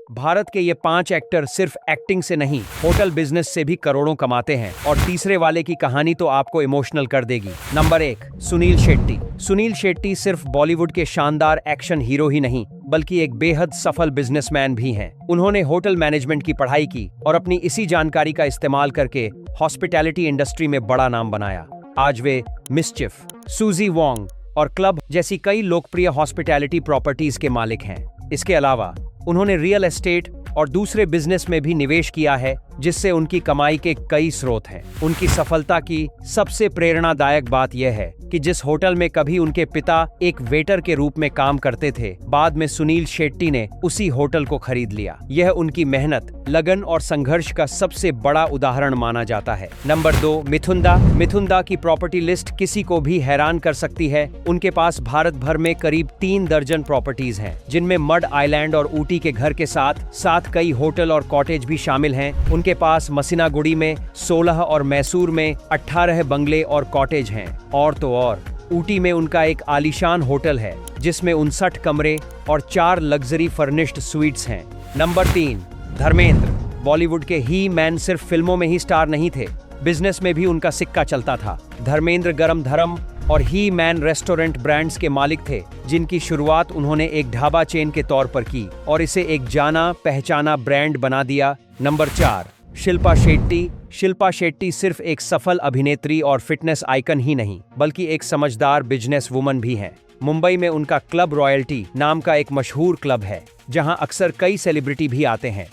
भारत के ये 5 एक्टर सिर्फ एक्टिंग से नहीं, होटल बिजनेस से भी करोड़ों कमाते हैं। और तीसरे वाले की कहानी तो आपको इमोशनल कर देगी। नंबर 1, सुनील शेट्टी। सुनील शेट्टी सिर्फ बॉलीवुड के शानदार एक्शन हीरो ही नहीं, बल्कि एक बेहद सफल बिजनेसमैन भी हैं। उन्होंने होटल मैनेजमेंट की पढ़ाई की और अपनी इसी जानकारी का इस्तेमाल करके हॉस्पिटैलिटी इंडस्ट्री में बड़ा नाम बनाया। आज वे मिस्चिफ, सूजी वोंग और क्लब जैसी कई लोकप्रिय हॉस्पिटैलिटी प्रॉपर्टीज के मालिक हैं। इसके अलावा उन्होंने रियल एस्टेट और दूसरे बिजनेस में भी निवेश किया है, जिससे उनकी कमाई के कई स्रोत हैं। उनकी सफलता की सबसे प्रेरणादायक बात यह है कि जिस होटल में कभी उनके पिता एक वेटर के रूप में काम करते थे, बाद में सुनील शेट्टी ने उसी होटल को खरीद लिया। यह उनकी मेहनत, लगन और संघर्ष का सबसे बड़ा उदाहरण माना जाता है। नंबर 2, मिथुन दा। मिथुन दा की प्रॉपर्टी लिस्ट किसी को भी हैरान कर सकती है। उनके पास भारत भर में करीब 3 दर्जन प्रॉपर्टीज हैं, जिनमें मड आइलैंड और ऊटी के घर के साथ कई होटल और कॉटेज भी शामिल हैं। उनके पास मसिनागुड़ी में 16 और मैसूर में 18 बंगले और कॉटेज हैं। और तो और ऊटी में उनका एक आलीशान होटल है, जिसमें 59 कमरे और 4 लग्जरी फर्निश्ड स्वीट्स हैं। नंबर 3, धर्मेंद्र। बॉलीवुड के ही मैन सिर्फ फिल्मों में ही स्टार नहीं थे, बिजनेस में भी उनका सिक्का चलता था। धर्मेंद्र गरम धर्म और ही मैन रेस्टोरेंट ब्रांड्स के मालिक थे, जिनकी शुरुआत उन्होंने एक ढाबा चेन के तौर पर की और इसे एक जाना पहचाना ब्रांड बना दिया। नंबर 4, शिल्पा शेट्टी। शिल्पा शेट्टी सिर्फ एक सफल अभिनेत्री और फिटनेस आइकन ही नहीं, बल्कि एक समझदार बिजनेस वुमन भी हैं। मुंबई में उनका क्लब रॉयल्टी नाम का एक मशहूर क्लब है, जहां अक्सर कई सेलिब्रिटी भी आते हैं।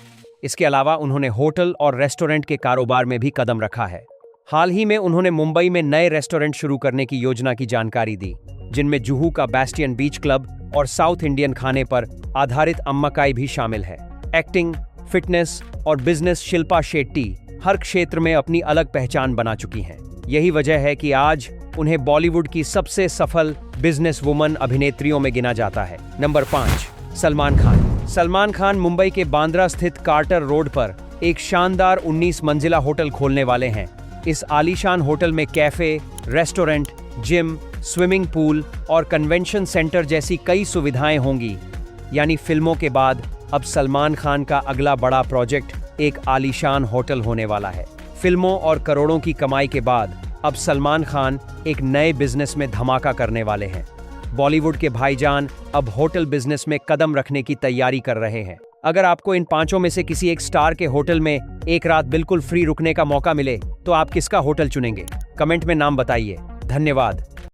इसके अलावा उन्होंने होटल और रेस्टोरेंट के कारोबार में भी कदम रखा है। हाल ही में उन्होंने मुंबई में नए रेस्टोरेंट शुरू करने की योजना की जानकारी दी, जिनमें जुहू का बैस्टियन बीच क्लब और साउथ इंडियन खाने पर आधारित अम्मकाई भी शामिल है। एक्टिंग, फिटनेस और बिजनेस शिल्पा शेट्टी हर क्षेत्र में अपनी अलग पहचान बना चुकी हैं। यही वजह है कि आज उन्हें बॉलीवुड की सबसे सफल बिजनेस वुमन अभिनेत्रियों में गिना जाता है। नंबर 5, सलमान खान। सलमान खान मुंबई के बांद्रा स्थित कार्टर रोड पर एक शानदार 19 मंजिला होटल खोलने वाले हैं। इस आलीशान होटल में cafe, restaurant, gym, swimming pool और कन्वेंशन सेंटर जैसी कई सुविधाएं होंगी। यानी फिल्मों के बाद अब सलमान खान का अगला बड़ा प्रोजेक्ट एक आलीशान होटल होने वाला है। फिल्मों और करोड़ों की कमाई के बाद अब सलमान खान एक नए बिजनेस में धमाका करने वाले हैं। बॉलीवुड के भाईजान अब होटल बिजनेस में कदम रखने की तैयारी कर रहे हैं। अगर आपको इन 5 में से किसी एक स्टार के होटल में एक रात बिल्कुल फ्री रुकने का मौका मिले, तो आप किसका होटल चुनेंगे? कमेंट में नाम बताइए। धन्यवाद।